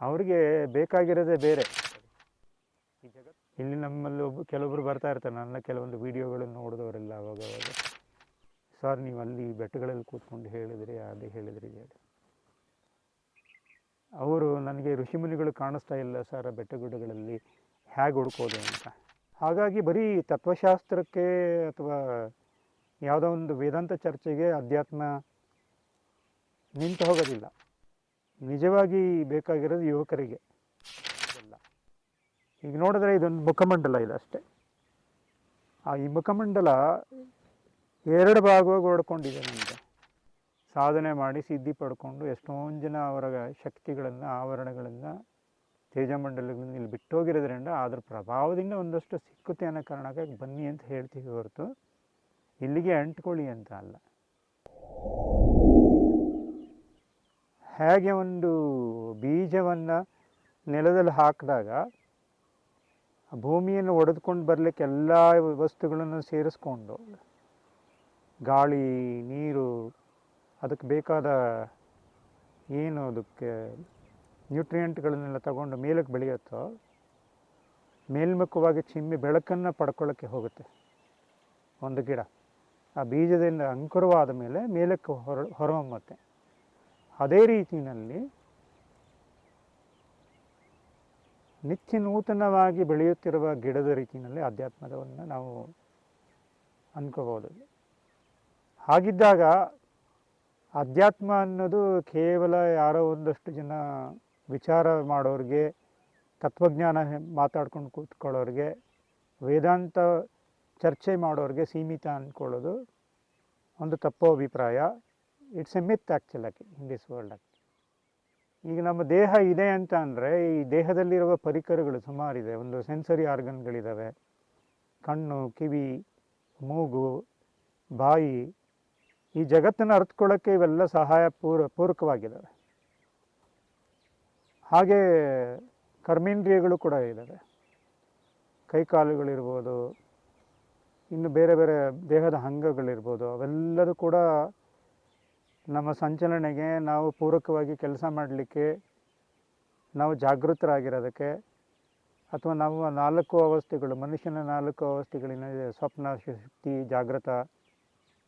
ಅವ್ರಿಗೆ ಬೇಕಾಗಿರೋದೇ ಬೇರೆ. ಇಲ್ಲಿ ನಮ್ಮಲ್ಲಿ ಕೆಲವೊಬ್ರು ಬರ್ತಾ ಇರ್ತಾರೆ, ನನ್ನ ಕೆಲವೊಂದು ವೀಡಿಯೋಗಳನ್ನು ನೋಡಿದವರೆಲ್ಲ ಅವಾಗ ಸರ್ ನೀವು ಅಲ್ಲಿ ಬೆಟ್ಟಗಳಲ್ಲಿ ಕೂತ್ಕೊಂಡು ಹೇಳಿದ್ರಿ, ಅದೇ ಹೇಳಿದ್ರಿ ಹೇಳಿ. ಅವರು ನನಗೆ ಋಷಿಮುನಿಗಳು ಕಾಣಿಸ್ತಾ ಇಲ್ಲ ಸರ್ ಬೆಟ್ಟಗುಡ್ಡಗಳಲ್ಲಿ, ಹೇಗೆ ಹುಡ್ಕೋದು ಅಂತ. ಹಾಗಾಗಿ ಬರೀ ತತ್ವಶಾಸ್ತ್ರಕ್ಕೆ ಅಥವಾ ಯಾವುದೋ ಒಂದು ವೇದಾಂತ ಚರ್ಚೆಗೆ ಅಧ್ಯಾತ್ಮ ನಿಂತು ಹೋಗೋದಿಲ್ಲ. ನಿಜವಾಗಿ ಬೇಕಾಗಿರೋದು ಯುವಕರಿಗೆ. ಈಗ ನೋಡಿದ್ರೆ ಇದೊಂದು ಮುಖಮಂಡಲ ಇದೆ ಅಷ್ಟೆ. ಈ ಮುಖಮಂಡಲ 2 ಭಾಗವಾಗಿ ಹೊಡ್ಕೊಂಡಿದೆ. ನಮಗೆ ಸಾಧನೆ ಮಾಡಿ ಸಿದ್ಧಿ ಪಡ್ಕೊಂಡು ಎಷ್ಟೊಂದು ಜನ ಅವರ ಶಕ್ತಿಗಳನ್ನು, ಆವರಣಗಳನ್ನು, ತೇಜಮಂಡಲಗಳನ್ನು ಇಲ್ಲಿ ಬಿಟ್ಟೋಗಿರೋದ್ರಿಂದ ಅದರ ಪ್ರಭಾವದಿಂದ ಒಂದಷ್ಟು ಸಿಕ್ಕುತ್ತೆ ಅನ್ನೋ ಕಾರಣಕ್ಕಾಗಿ ಬನ್ನಿ ಅಂತ ಹೇಳ್ತೀವಿ ಹೊರತು ಇಲ್ಲಿಗೆ ಅಂಟ್ಕೊಳ್ಳಿ ಅಂತ ಅಲ್ಲ. ಹೇಗೆ ಒಂದು ಬೀಜವನ್ನು ನೆಲದಲ್ಲಿ ಹಾಕಿದಾಗ ಭೂಮಿಯನ್ನು ಒಡೆದುಕೊಂಡು ಬರಲಿಕ್ಕೆ ಎಲ್ಲ ವಸ್ತುಗಳನ್ನು ಸೇರಿಸ್ಕೊಂಡು ಗಾಳಿ, ನೀರು, ಅದಕ್ಕೆ ಬೇಕಾದ ಏನು ಅದಕ್ಕೆ ನ್ಯೂಟ್ರಿಯೆಂಟ್ಗಳನ್ನೆಲ್ಲ ತಗೊಂಡು ಮೇಲಕ್ಕೆ ಬೆಳೆಯುತ್ತೋ, ಮೇಲ್ಮುಖವಾಗಿ ಚಿಮ್ಮಿ ಬೆಳಕನ್ನು ಪಡ್ಕೊಳ್ಳೋಕ್ಕೆ ಹೋಗುತ್ತೆ ಒಂದು ಗಿಡ. ಆ ಬೀಜದಿಂದ ಅಂಕುರವಾದ ಮೇಲೆ ಮೇಲಕ್ಕೆ ಹೊರಹೊಮ್ಮುತ್ತೆ. ಅದೇ ರೀತಿಯಲ್ಲಿ ನಿತ್ಯ ನೂತನವಾಗಿ ಬೆಳೆಯುತ್ತಿರುವ ಗಿಡದ ರೀತಿಯಲ್ಲಿ ಅಧ್ಯಾತ್ಮವನ್ನು ನಾವು ಅಂದ್ಕೋಬೋದು. ಹಾಗಿದ್ದಾಗ ಅಧ್ಯಾತ್ಮ ಅನ್ನೋದು ಕೇವಲ ಯಾರೋ ಒಂದಷ್ಟು ಜನ ವಿಚಾರ ಮಾಡೋರಿಗೆ, ತತ್ವಜ್ಞಾನ ಮಾತಾಡ್ಕೊಂಡು ಕೂತ್ಕೊಳ್ಳೋರಿಗೆ, ವೇದಾಂತ ಚರ್ಚೆ ಮಾಡೋರಿಗೆ ಸೀಮಿತ ಅಂದ್ಕೊಳ್ಳೋದು ಒಂದು ತಪ್ಪು ಅಭಿಪ್ರಾಯ. ಇಟ್ಸ್ ಎ ಮಿತ್ ಆ್ಯಕ್ಚುಲಾಗಿ ಇನ್ ದಿಸ್ ವರ್ಲ್ಡ್. ಈಗ ನಮ್ಮ ದೇಹ ಇದೆ ಅಂತ ಅಂದರೆ ಈ ದೇಹದಲ್ಲಿರುವ ಪರಿಕರಗಳು ಸುಮಾರಿದೆ. ಒಂದು ಸೆನ್ಸರಿ ಆರ್ಗನ್ಗಳಿದ್ದಾವೆ, ಕಣ್ಣು, ಕಿವಿ, ಮೂಗು, ಬಾಯಿ. ಈ ಜಗತ್ತನ್ನು ಅರ್ಥಕೊಳ್ಳೋಕ್ಕೆ ಇವೆಲ್ಲ ಪೂರಕವಾಗಿದ್ದಾವೆ. ಹಾಗೆ ಕರ್ಮೇಂದ್ರಿಯಗಳು ಕೂಡ ಇದ್ದಾವೆ. ಕೈಕಾಲುಗಳಿರ್ಬೋದು, ಇನ್ನು ಬೇರೆ ಬೇರೆ ದೇಹದ ಅಂಗಗಳಿರ್ಬೋದು. ಅವೆಲ್ಲರೂ ಕೂಡ ನಮ್ಮ ಸಂಚಲನೆಗೆ, ನಾವು ಪೂರಕವಾಗಿ ಕೆಲಸ ಮಾಡಲಿಕ್ಕೆ, ನಾವು ಜಾಗೃತರಾಗಿರೋದಕ್ಕೆ, ಅಥವಾ ನಾವು 4 ಅವಸ್ಥೆಗಳು, ಮನುಷ್ಯನ 4 ಅವಸ್ಥೆಗಳಿನ ಸ್ವಪ್ನ, ಸುಷುಪ್ತಿ, ಜಾಗೃತ,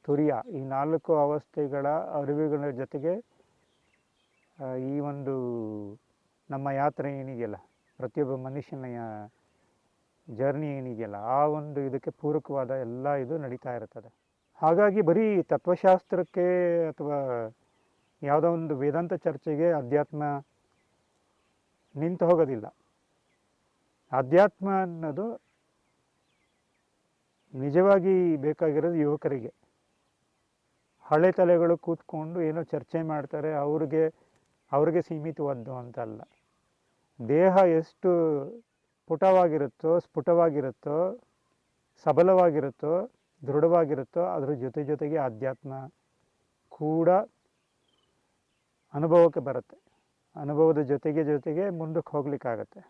ತುರಿಯ, ಈ 4 ಅವಸ್ಥೆಗಳ ಅರಿವುಗಳ ಜೊತೆಗೆ ಈ ಒಂದು ನಮ್ಮ ಯಾತ್ರೆ ಏನಿದೆಯಲ್ಲ, ಪ್ರತಿಯೊಬ್ಬ ಮನುಷ್ಯನ ಜರ್ನಿ ಏನಿದೆಯಲ್ಲ, ಆ ಒಂದು ಇದಕ್ಕೆ ಪೂರಕವಾದ ಎಲ್ಲ ಇದು ನಡೀತಾ ಇರ್ತದೆ. ಹಾಗಾಗಿ ಬರೀ ತತ್ವಶಾಸ್ತ್ರಕ್ಕೆ ಅಥವಾ ಯಾವುದೋ ಒಂದು ವೇದಾಂತ ಚರ್ಚೆಗೆ ಅಧ್ಯಾತ್ಮ ನಿಂತು ಹೋಗೋದಿಲ್ಲ. ಅಧ್ಯಾತ್ಮ ಅನ್ನೋದು ನಿಜವಾಗಿ ಬೇಕಾಗಿರೋದು ಯುವಕರಿಗೆ. ಹಳೆ ತಲೆಗಳು ಕೂತ್ಕೊಂಡು ಏನೋ ಚರ್ಚೆ ಮಾಡ್ತಾರೆ, ಅವ್ರಿಗೆ ಸೀಮಿತವಾದ್ದು ಅಂತಲ್ಲ. ದೇಹ ಎಷ್ಟು ಸ್ಫುಟವಾಗಿರುತ್ತೋ, ಸಬಲವಾಗಿರುತ್ತೋ, ದೃಢವಾಗಿರುತ್ತೋ, ಅದರ ಜೊತೆಗೆ ಅಧ್ಯಾತ್ಮ ಕೂಡ ಅನುಭವಕ್ಕೆ ಬರುತ್ತೆ. ಅನುಭವದ ಜೊತೆಗೆ ಮುಂದಕ್ಕೆ ಹೋಗ್ಲಿಕ್ಕಾಗತ್ತೆ.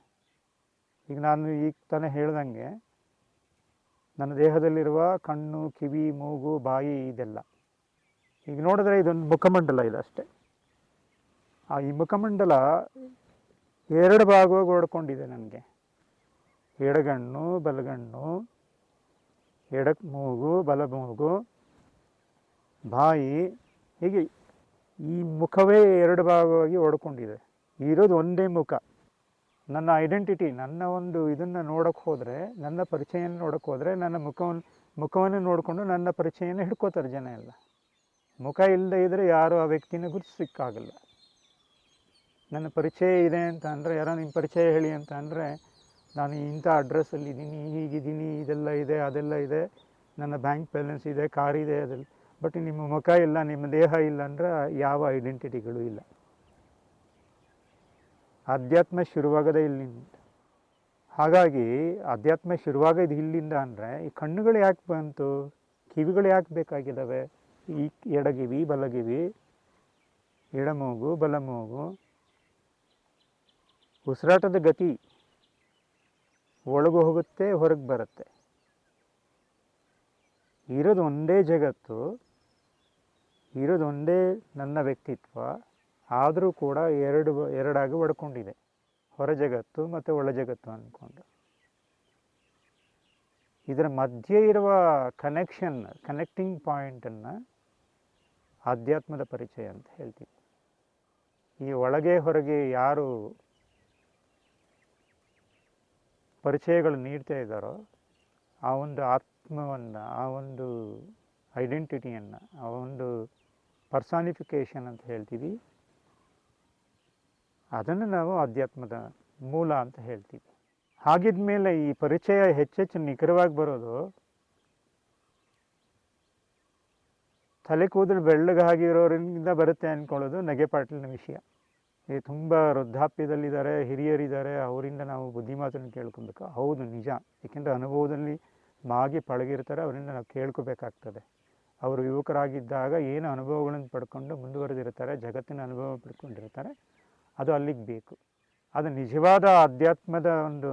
ಈಗ ನಾನು ಈಗ ತಾನೇ ಹೇಳ್ದಂಗೆ ನನ್ನ ದೇಹದಲ್ಲಿರುವ ಕಣ್ಣು, ಕಿವಿ, ಮೂಗು, ಬಾಯಿ ಇದೆಲ್ಲ ಈಗ ನೋಡಿದ್ರೆ ಇದೊಂದು ಮುಖಮಂಡಲ ಇದೆ ಅಷ್ಟೆ. ಈ ಮುಖಮಂಡಲ 2 ಭಾಗವಾಗಿ ಹೊಡ್ಕೊಂಡಿದೆ ನನಗೆ. ಎಡಗಣ್ಣು, ಬಲಗಣ್ಣು, ಮೂಗು, ಬಲ ಮೂಗು, ಬಾಯಿ, ಹೀಗೆ ಈ ಮುಖವೇ 2 ಭಾಗವಾಗಿ ಹೊಡ್ಕೊಂಡಿದೆ. ಇರೋದು ಒಂದೇ ಮುಖ. ನನ್ನ ಐಡೆಂಟಿಟಿ, ನನ್ನ ಒಂದು ಇದನ್ನು ನೋಡೋಕ್ಕೆ ಹೋದರೆ, ನನ್ನ ಪರಿಚಯನ ನೋಡೋಕ್ಕೆ ಹೋದರೆ, ನನ್ನ ಮುಖವನ್ನು ನೋಡಿಕೊಂಡು ನನ್ನ ಪರಿಚಯನ ಹಿಡ್ಕೋತಾರೆ ಜನ ಎಲ್ಲ. ಮುಖ ಇಲ್ಲದೆ ಇದ್ದರೆ ಯಾರು ಆ ವ್ಯಕ್ತಿನ ಗುರುತಿಸಲಿಕ್ಕಾಗಲ್ಲ. ನನ್ನ ಪರಿಚಯ ಇದೆ ಅಂತ ಅಂದರೆ, ಯಾರೋ ನಿಮ್ಮ ಪರಿಚಯ ಹೇಳಿ ಅಂತ ಅಂದರೆ, ನಾನು ಇಂಥ ಅಡ್ರೆಸ್ಸಲ್ಲಿ ಇದ್ದೀನಿ, ಹೀಗಿದ್ದೀನಿ, ಇದೆಲ್ಲ ಇದೆ, ಅದೆಲ್ಲ ಇದೆ, ನನ್ನ ಬ್ಯಾಂಕ್ ಬ್ಯಾಲೆನ್ಸ್ ಇದೆ, ಕಾರಿದೆ, ಅದೆಲ್ಲ. ಬಟ್ ನಿಮ್ಮ ಮುಖ ಇಲ್ಲ, ನಿಮ್ಮ ದೇಹ ಇಲ್ಲ ಅಂದರೆ ಯಾವ ಐಡೆಂಟಿಟಿಗಳು ಇಲ್ಲ. ಅಧ್ಯಾತ್ಮ ಶುರುವಾಗದೇ ಇಲ್ಲಿಂದ. ಹಾಗಾಗಿ ಅಧ್ಯಾತ್ಮ ಶುರುವಾಗೋದು ಇಲ್ಲಿಂದ ಅಂದರೆ, ಈ ಕಣ್ಣುಗಳು ಯಾಕೆ ಬಂತು, ಕಿವಿಗಳು ಯಾಕೆ ಬೇಕಾಗಿದ್ದಾವೆ, ಈ ಎಡಗಿವಿ, ಬಲಗಿವಿ, ಎಡಮೂಗು, ಬಲಮೂಗು, ಉಸಿರಾಟದ ಗತಿ ಒಳಗೆ ಹೋಗುತ್ತೆ, ಹೊರಗೆ ಬರುತ್ತೆ. ಇರೋದು ಒಂದೇ ಜಗತ್ತು, ಇರೋದು ಒಂದೇ ನನ್ನ ವ್ಯಕ್ತಿತ್ವ, ಆದರೂ ಕೂಡ ಎರಡಾಗಿ ಒಡ್ಕೊಂಡಿದೆ. ಹೊರ ಜಗತ್ತು ಮತ್ತು ಒಳ ಜಗತ್ತು ಅಂದ್ಕೊಂಡು. ಇದರ ಮಧ್ಯೆ ಇರುವ ಕನೆಕ್ಟಿಂಗ್ ಪಾಯಿಂಟನ್ನು ಆಧ್ಯಾತ್ಮದ ಪರಿಚಯ ಅಂತ ಹೇಳ್ತೀವಿ. ಈ ಒಳಗೆ ಹೊರಗೆ ಯಾರು ಪರಿಚಯಗಳು ನೀಡ್ತಾ ಇದ್ದಾರೋ ಆ ಒಂದು ಆತ್ಮವನ್ನು, ಆ ಒಂದು ಐಡೆಂಟಿಟಿಯನ್ನು, ಆ ಒಂದು ಪರ್ಸಾನಿಫಿಕೇಷನ್ ಅಂತ ಹೇಳ್ತೀವಿ, ಅದನ್ನು ನಾವು ಆಧ್ಯಾತ್ಮದ ಮೂಲ ಅಂತ ಹೇಳ್ತೀವಿ. ಹಾಗಿದ್ಮೇಲೆ ಈ ಪರಿಚಯ ಹೆಚ್ಚೆಚ್ಚು ನಿಖರವಾಗಿ ಬರೋದು ತಲೆ ಕೂದಲು ಬೆಳ್ಳಗಾಗಿರೋರಿಂದ ಬರುತ್ತೆ ಅಂದ್ಕೊಳ್ಳೋದು ನಗೆಪಾಟಲಿನ ವಿಷಯ. ಈ ತುಂಬ ವೃದ್ಧಾಪ್ಯದಲ್ಲಿದ್ದಾರೆ, ಹಿರಿಯರಿದ್ದಾರೆ, ಅವರಿಂದ ನಾವು ಬುದ್ಧಿಮಾತನ್ನು ಕೇಳ್ಕೊಬೇಕು. ಹೌದು, ನಿಜ. ಏಕೆಂದರೆ ಅನುಭವದಲ್ಲಿ ಮಾಗಿ ಪಳಗಿರ್ತಾರೆ, ಅವರಿಂದ ನಾವು ಕೇಳ್ಕೋಬೇಕಾಗ್ತದೆ. ಅವರು ಯುವಕರಾಗಿದ್ದಾಗ ಏನು ಅನುಭವಗಳನ್ನು ಪಡ್ಕೊಂಡು ಮುಂದುವರೆದಿರ್ತಾರೆ, ಜಗತ್ತಿನ ಅನುಭವ ಪಡ್ಕೊಂಡಿರ್ತಾರೆ, ಅದು ಅಲ್ಲಿಗೆ ಬೇಕು. ಅದು ನಿಜವಾದ ಅಧ್ಯಾತ್ಮದ ಒಂದು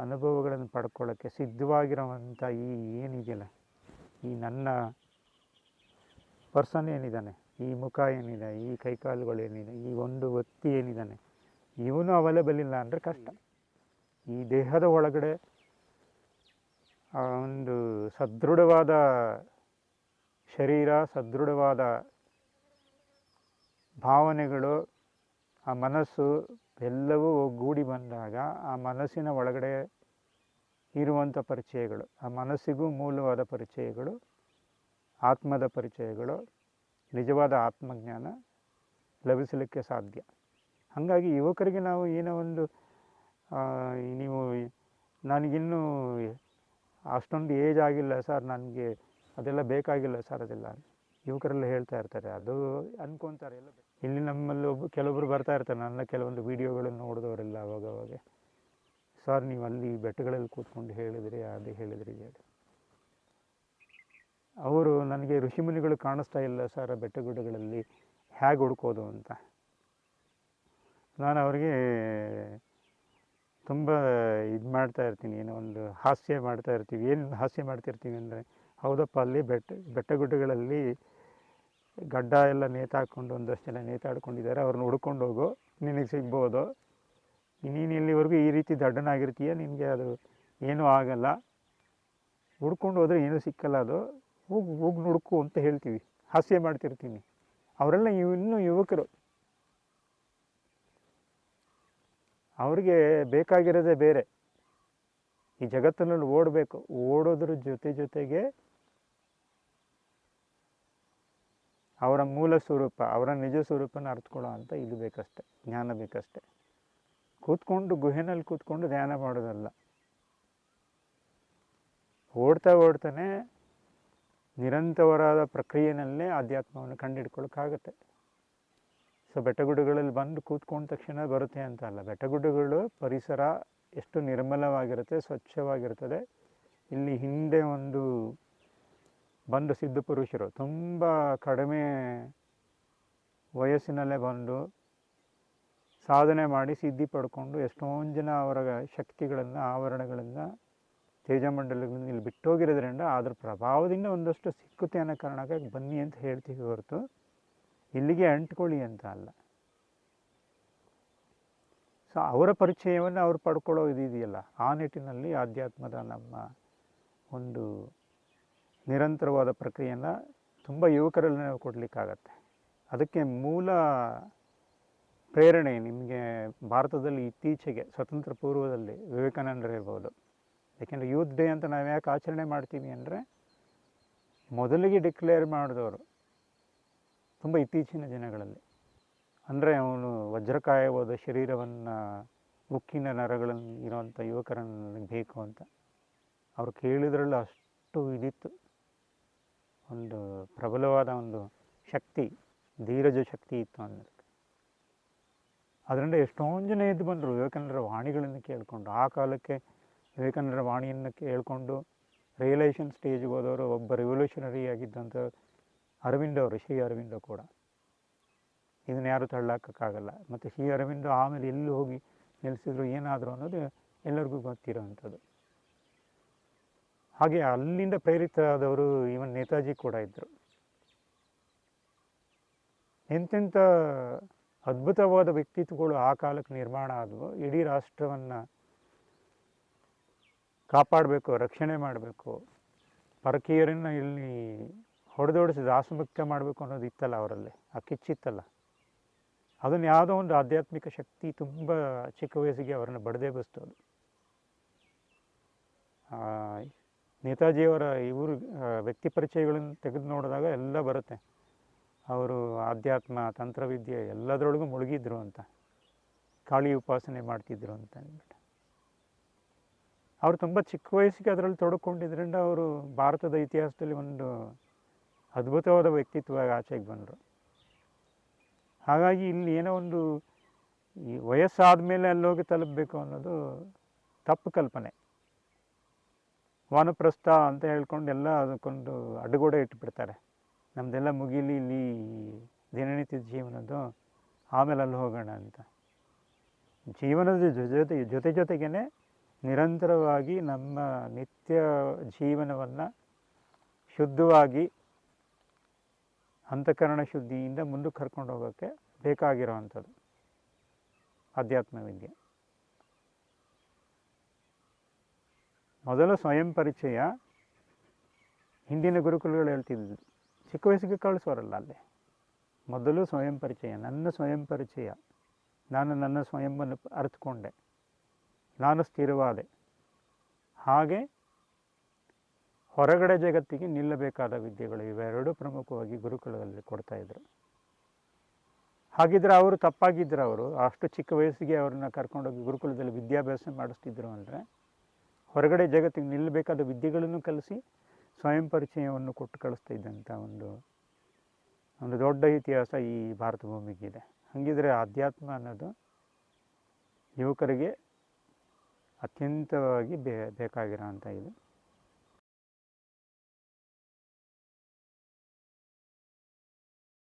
ಅನುಭವಗಳನ್ನು ಪಡ್ಕೊಳ್ಳೋಕ್ಕೆ ಸಿದ್ಧವಾಗಿರೋವಂಥ ಈ ಏನಿದೆಯಲ್ಲ, ಈ ನನ್ನ ಪರ್ಸನ್ ಏನಿದ್ದಾನೆ, ಈ ಮುಖ ಏನಿದೆ, ಈ ಕೈಕಾಲುಗಳೇನಿದೆ, ಈ ಒಂದು ವ್ಯಕ್ತಿ ಏನಿದ್ದಾನೆ, ಇವನು ಅವೈಲೇಬಲ್ ಇಲ್ಲ ಅಂದರೆ ಕಷ್ಟ. ಈ ದೇಹದ ಒಳಗಡೆ ಒಂದು ಸದೃಢವಾದ ಶರೀರ, ಸದೃಢವಾದ ಭಾವನೆಗಳು, ಆ ಮನಸ್ಸು ಎಲ್ಲವೂ ಒಗ್ಗೂಡಿ ಬಂದಾಗ ಆ ಮನಸ್ಸಿನ ಒಳಗಡೆ ಇರುವಂಥ ಪರಿಚಯಗಳು, ಆ ಮನಸ್ಸಿಗೂ ಮೂಲವಾದ ಪರಿಚಯಗಳು, ಆತ್ಮದ ಪರಿಚಯಗಳು, ನಿಜವಾದ ಆತ್ಮಜ್ಞಾನ ಲಭಿಸಲಿಕ್ಕೆ ಸಾಧ್ಯ. ಹಾಗಾಗಿ ಯುವಕರಿಗೆ ನಾವು ಏನೋ ಒಂದು ನೀವು ನನಗಿನ್ನೂ ಅಷ್ಟೊಂದು ಏಜ್ ಆಗಿಲ್ಲ ಸರ್, ನನಗೆ ಅದೆಲ್ಲ ಬೇಕಾಗಿಲ್ಲ ಸರ್, ಅದೆಲ್ಲ ಯುವಕರೆಲ್ಲ ಹೇಳ್ತಾ ಇರ್ತಾರೆ. ಅದು ಅಂದ್ಕೊತಾರೆ ಎಲ್ಲ. ಇಲ್ಲಿ ನಮ್ಮಲ್ಲಿ ಕೆಲವೊಬ್ಬರು ಬರ್ತಾ ಇರ್ತಾರೆ, ನನ್ನ ಕೆಲವೊಂದು ವೀಡಿಯೋಗಳನ್ನು ನೋಡಿದವರೆಲ್ಲ ಅವಾಗವಾಗ, ಸರ್ ನೀವು ಅಲ್ಲಿ ಬೆಟ್ಟಗಳಲ್ಲಿ ಕೂತ್ಕೊಂಡು ಹೇಳಿದ್ರಿ, ಅದೇ ಹೇಳಿದ್ರಿ ಹೇಳಿ. ಅವರು ನನಗೆ ಋಷಿಮುನಿಗಳು ಕಾಣಿಸ್ತಾ ಇಲ್ಲ ಸರ್ ಬೆಟ್ಟಗುಡ್ಡಗಳಲ್ಲಿ, ಹೇಗೆ ಹುಡ್ಕೋದು ಅಂತ. ನಾನು ಅವರಿಗೆ ತುಂಬ ಇದು ಮಾಡ್ತಾ ಇರ್ತೀನಿ, ಏನೋ ಒಂದು ಹಾಸ್ಯ ಮಾಡ್ತಾ ಇರ್ತೀವಿ. ಏನು ಹಾಸ್ಯ ಮಾಡ್ತಿರ್ತೀವಿ ಅಂದರೆ, ಹೌದಪ್ಪ ಅಲ್ಲಿ ಬೆಟ್ಟಗುಡ್ಡಗಳಲ್ಲಿ ಗಡ್ಡ ಎಲ್ಲ ನೇತಾಕೊಂಡು ಒಂದಷ್ಟು ಜನ ನೇತಾಡ್ಕೊಂಡಿದ್ದಾರೆ, ಅವ್ರನ್ನ ಹುಡ್ಕೊಂಡು ಹೋಗು, ನಿನಗೆ ಸಿಗ್ಬೋದು. ನೀನು ಇಲ್ಲಿವರೆಗೂ ಈ ರೀತಿ ದಡ್ಡನಾಗಿರ್ತೀಯ, ನಿನಗೆ ಅದು ಏನೂ ಆಗಲ್ಲ, ಹುಡ್ಕೊಂಡು ಹೋದರೆ ಏನೂ ಸಿಕ್ಕಲ್ಲ, ಅದು ಹೋಗಿ ಹುಡುಕು ಅಂತ ಹೇಳ್ತೀವಿ, ಹಾಸ್ಯ ಮಾಡ್ತಿರ್ತೀನಿ. ಅವರೆಲ್ಲ ಇನ್ನೂ ಯುವಕರು, ಅವ್ರಿಗೆ ಬೇಕಾಗಿರೋದೇ ಬೇರೆ. ಈ ಜಗತ್ತಿನಲ್ಲಿ ಓಡಬೇಕು, ಓಡೋದ್ರ ಜೊತೆಗೆ ಅವರ ಮೂಲ ಸ್ವರೂಪ, ಅವರ ನಿಜ ಸ್ವರೂಪನ ಅರ್ಥಕೊಳ್ಳೋ ಅಂತ ಇದು ಬೇಕಷ್ಟೆ, ಜ್ಞಾನ ಬೇಕಷ್ಟೆ. ಕೂತ್ಕೊಂಡು ಗುಹೆನಲ್ಲಿ ಕೂತ್ಕೊಂಡು ಧ್ಯಾನ ಮಾಡೋದಲ್ಲ. ಓಡ್ತಾನೆ ನಿರಂತರವಾದ ಪ್ರಕ್ರಿಯೆಯಲ್ಲೇ ಆಧ್ಯಾತ್ಮವನ್ನು ಕಂಡುಹಿಡ್ಕೊಳ್ಳೋಕ್ಕಾಗತ್ತೆ. ಸೊ ಬೆಟ್ಟಗುಡ್ಡಗಳಲ್ಲಿ ಬಂದು ಕೂತ್ಕೊಂಡ ತಕ್ಷಣ ಬರುತ್ತೆ ಅಂತ ಅಲ್ಲ. ಬೆಟ್ಟಗುಡ್ಡಗಳು ಪರಿಸರ ಎಷ್ಟು ನಿರ್ಮಲವಾಗಿರುತ್ತೆ, ಸ್ವಚ್ಛವಾಗಿರ್ತದೆ. ಇಲ್ಲಿ ಹಿಂದೆ ಬಂದು ಸಿದ್ಧ ಪುರುಷರು ತುಂಬ ಕಡಿಮೆ ವಯಸ್ಸಿನಲ್ಲೇ ಬಂದು ಸಾಧನೆ ಮಾಡಿ ಸಿದ್ಧಿ ಪಡ್ಕೊಂಡು ಎಷ್ಟೊಂದು ಜನ ಅವರ ಶಕ್ತಿಗಳನ್ನು, ಆವರಣಗಳನ್ನು, ತೇಜಮಂಡಲಗಳನ್ನು ಇಲ್ಲಿ ಬಿಟ್ಟೋಗಿರೋದ್ರಿಂದ ಅದರ ಪ್ರಭಾವದಿಂದ ಒಂದಷ್ಟು ಸಿಕ್ಕುತ್ತೆ ಅನ್ನೋ ಕಾರಣಕ್ಕಾಗಿ ಬನ್ನಿ ಅಂತ ಹೇಳ್ತೀವಿ ಹೊರತು ಇಲ್ಲಿಗೆ ಅಂಟ್ಕೊಳ್ಳಿ ಅಂತ ಅಲ್ಲ. ಸೊ ಅವರ ಪರಿಚಯವನ್ನು ಅವ್ರು ಪಡ್ಕೊಳ್ಳೋ ಇದೆಯಲ್ಲ, ಆ ನಿಟ್ಟಿನಲ್ಲಿ ಆಧ್ಯಾತ್ಮದ ನಮ್ಮ ಒಂದು ನಿರಂತರವಾದ ಪ್ರಕ್ರಿಯೆಯನ್ನು ತುಂಬ ಯುವಕರಲ್ಲಿ ನಾವು ಕೊಡಲಿಕ್ಕಾಗತ್ತೆ. ಅದಕ್ಕೆ ಮೂಲ ಪ್ರೇರಣೆ ನಿಮಗೆ ಭಾರತದಲ್ಲಿ ಇತ್ತೀಚೆಗೆ ಸ್ವತಂತ್ರ ಪೂರ್ವದಲ್ಲಿ ವಿವೇಕಾನಂದರಿರ್ಬೋದು. ಯಾಕೆಂದರೆ ಯೂತ್ ಡೇ ಅಂತ ನಾವು ಯಾಕೆ ಆಚರಣೆ ಮಾಡ್ತೀವಿ ಅಂದರೆ, ಮೊದಲಿಗೆ ಡಿಕ್ಲೇರ್ ಮಾಡಿದವರು ತುಂಬ ಇತ್ತೀಚಿನ ದಿನಗಳಲ್ಲಿ. ಅಂದರೆ ಅವನು ವಜ್ರಕಾಯವಾದ ಶರೀರವನ್ನು, ಉಕ್ಕಿನ ನರಗಳನ್ನು ಇರುವಂಥ ಯುವಕರನ್ನು ನನಗೆ ಬೇಕು ಅಂತ ಅವರು ಕೇಳಿದ್ರಲ್ಲಿ ಅಷ್ಟು ಇದಿತ್ತು, ಒಂದು ಪ್ರಬಲವಾದ ಒಂದು ಶಕ್ತಿ, ಧೀರಜ ಶಕ್ತಿ ಇತ್ತು ಅನ್ನೋದಕ್ಕೆ. ಅದರಿಂದ ಎಷ್ಟೊಂದು ಜನ ಎದ್ದು ಬಂದರು ವಿವೇಕಾನಂದರ ವಾಣಿಗಳನ್ನು ಕೇಳಿಕೊಂಡು. ಆ ಕಾಲಕ್ಕೆ ವಿವೇಕಾನಂದರ ವಾಣಿಯನ್ನು ಕೇಳಿಕೊಂಡು ರಿಯಲೈಸೇಷನ್ ಸ್ಟೇಜ್ಗೆ ಹೋದವರು ಒಬ್ಬ ರೆವಲ್ಯೂಷನರಿ ಆಗಿದ್ದಂಥ ಅರವಿಂದ ಅವರು, ಶ್ರೀ ಅರವಿಂದ ಕೂಡ. ಇದನ್ನು ಯಾರೂ ತಳ್ಳಕ್ಕಾಗಲ್ಲ. ಮತ್ತು ಶ್ರೀ ಅರವಿಂದ ಆಮೇಲೆ ಎಲ್ಲಿ ಹೋಗಿ ನಿಲ್ಲಿಸಿದ್ರು, ಏನಾದರೂ ಅನ್ನೋದು ಎಲ್ಲರಿಗೂ ಗೊತ್ತಿರೋವಂಥದ್ದು. ಹಾಗೆ ಅಲ್ಲಿಂದ ಪ್ರೇರಿತರಾದವರು ಇವನ್ ನೇತಾಜಿ ಕೂಡ ಇದ್ದರು. ಎಂತೆಂಥ ಅದ್ಭುತವಾದ ವ್ಯಕ್ತಿತ್ವಗಳು ಆ ಕಾಲಕ್ಕೆ ನಿರ್ಮಾಣ ಆದವು. ಇಡೀ ರಾಷ್ಟ್ರವನ್ನು ಕಾಪಾಡಬೇಕು, ರಕ್ಷಣೆ ಮಾಡಬೇಕು, ಪರಕೀಯರನ್ನು ಇಲ್ಲಿ ಹೊಡೆದೋಡಿಸಿ ದಾಸಮುಕ್ತ ಮಾಡಬೇಕು ಅನ್ನೋದು ಇತ್ತಲ್ಲ ಅವರಲ್ಲಿ, ಆ ಕಿಚ್ಚಿತ್ತಲ್ಲ. ಅದನ್ನು ಯಾವುದೋ ಒಂದು ಆಧ್ಯಾತ್ಮಿಕ ಶಕ್ತಿ ತುಂಬ ಚಿಕ್ಕ ವಯಸ್ಸಿಗೆ ಅವರನ್ನು ಬಡದೇ ಬಸ್ತೋದು. ನೇತಾಜಿಯವರ ಇವರು ವ್ಯಕ್ತಿ ಪರಿಚಯಗಳನ್ನು ತೆಗೆದು ನೋಡಿದಾಗ ಎಲ್ಲ ಬರುತ್ತೆ. ಅವರು ಆಧ್ಯಾತ್ಮ, ತಂತ್ರವಿದ್ಯೆ ಎಲ್ಲದರೊಳಗೂ ಮುಳುಗಿದ್ರು ಅಂತ, ಕಾಳಿ ಉಪಾಸನೆ ಮಾಡ್ತಿದ್ರು ಅಂತ ಅಂದ್ಬಿಟ್ಟು. ಅವರು ತುಂಬ ಚಿಕ್ಕ ವಯಸ್ಸಿಗೆ ಅದರಲ್ಲಿ ತೊಡಕೊಂಡಿದ್ರಿಂದ ಅವರು ಭಾರತದ ಇತಿಹಾಸದಲ್ಲಿ ಒಂದು ಅದ್ಭುತವಾದ ವ್ಯಕ್ತಿತ್ವ ಆಚೆಗೆ ಬಂದರು. ಹಾಗಾಗಿ ಇಲ್ಲಿ ಏನೋ ಒಂದು ಈ ವಯಸ್ಸಾದ ಮೇಲೆ ಅಲ್ಲೋಗಿ ತಲುಪಬೇಕು ಅನ್ನೋದು ತಪ್ಪು ಕಲ್ಪನೆ. ವಾನಪ್ರಸ್ಥ ಅಂತ ಹೇಳ್ಕೊಂಡು ಎಲ್ಲ ಅದಕ್ಕೊಂದು ಅಡ್ಡಗೋಡೆ ಇಟ್ಬಿಡ್ತಾರೆ. ನಮ್ಮದೆಲ್ಲ ಮುಗಿಲಿ ಇಲ್ಲಿ ದಿನನಿತ್ಯದ ಜೀವನದ್ದು, ಆಮೇಲೆ ಅಲ್ಲಿ ಹೋಗೋಣ ಅಂತ. ಜೀವನದ ಜೊತೆಗೇ ನಿರಂತರವಾಗಿ ನಮ್ಮ ನಿತ್ಯ ಜೀವನವನ್ನು ಶುದ್ಧವಾಗಿ ಅಂತಃಕರಣ ಶುದ್ಧಿಯಿಂದ ಮುಂದಕ್ಕೆ ಕರ್ಕೊಂಡು ಹೋಗೋಕ್ಕೆ ಬೇಕಾಗಿರೋವಂಥದ್ದು ಅಧ್ಯಾತ್ಮ ವಿದ್ಯೆ. ಮೊದಲು ಸ್ವಯಂ ಪರಿಚಯ ಹಿಂದಿನ ಗುರುಕುಲಗಳು ಹೇಳ್ತಿದ್ದರು, ಚಿಕ್ಕ ವಯಸ್ಸಿಗೆ ಕಳಿಸೋರಲ್ಲ ಅಲ್ಲೇ. ಮೊದಲು ಸ್ವಯಂ ಪರಿಚಯ, ನನ್ನ ಸ್ವಯಂ ಪರಿಚಯ, ನಾನು ನನ್ನ ಸ್ವಯಂವನ್ನು ಅರಿತುಕೊಂಡೆ, ನಾನು ಸ್ಥಿರವಾದೆ. ಹಾಗೆ ಹೊರಗಡೆ ಜಗತ್ತಿಗೆ ನಿಲ್ಲಬೇಕಾದ ವಿದ್ಯೆಗಳು ಇವೆರಡೂ ಪ್ರಮುಖವಾಗಿ ಗುರುಕುಲದಲ್ಲಿ ಕೊಡ್ತಾಯಿದ್ರು. ಹಾಗಿದ್ರೆ ಅವರು ತಪ್ಪಾಗಿದ್ದರು. ಅವರು ಅಷ್ಟು ಚಿಕ್ಕ ವಯಸ್ಸಿಗೆ ಅವ್ರನ್ನ ಕರ್ಕೊಂಡೋಗಿ ಗುರುಕುಲದಲ್ಲಿ ವಿದ್ಯಾಭ್ಯಾಸ ಮಾಡಿಸ್ತಿದ್ರು ಅಂದರೆ ಹೊರಗಡೆ ಜಗತ್ತಿಗೆ ನಿಲ್ಲಬೇಕಾದ ವಿದ್ಯೆಗಳನ್ನು ಕಲಿಸಿ ಸ್ವಯಂ ಪರಿಚಯವನ್ನು ಕೊಟ್ಟು ಕಳಿಸ್ತಾ ಇದ್ದಂಥ ಒಂದು ದೊಡ್ಡ ಇತಿಹಾಸ ಈ ಭಾರತ ಭೂಮಿಗಿದೆ. ಹಾಗಿದ್ರೆ ಆಧ್ಯಾತ್ಮ ಅನ್ನೋದು ಯುವಕರಿಗೆ ಅತ್ಯಂತವಾಗಿ ಬೇಕಾಗಿರೋಂಥ ಇದು.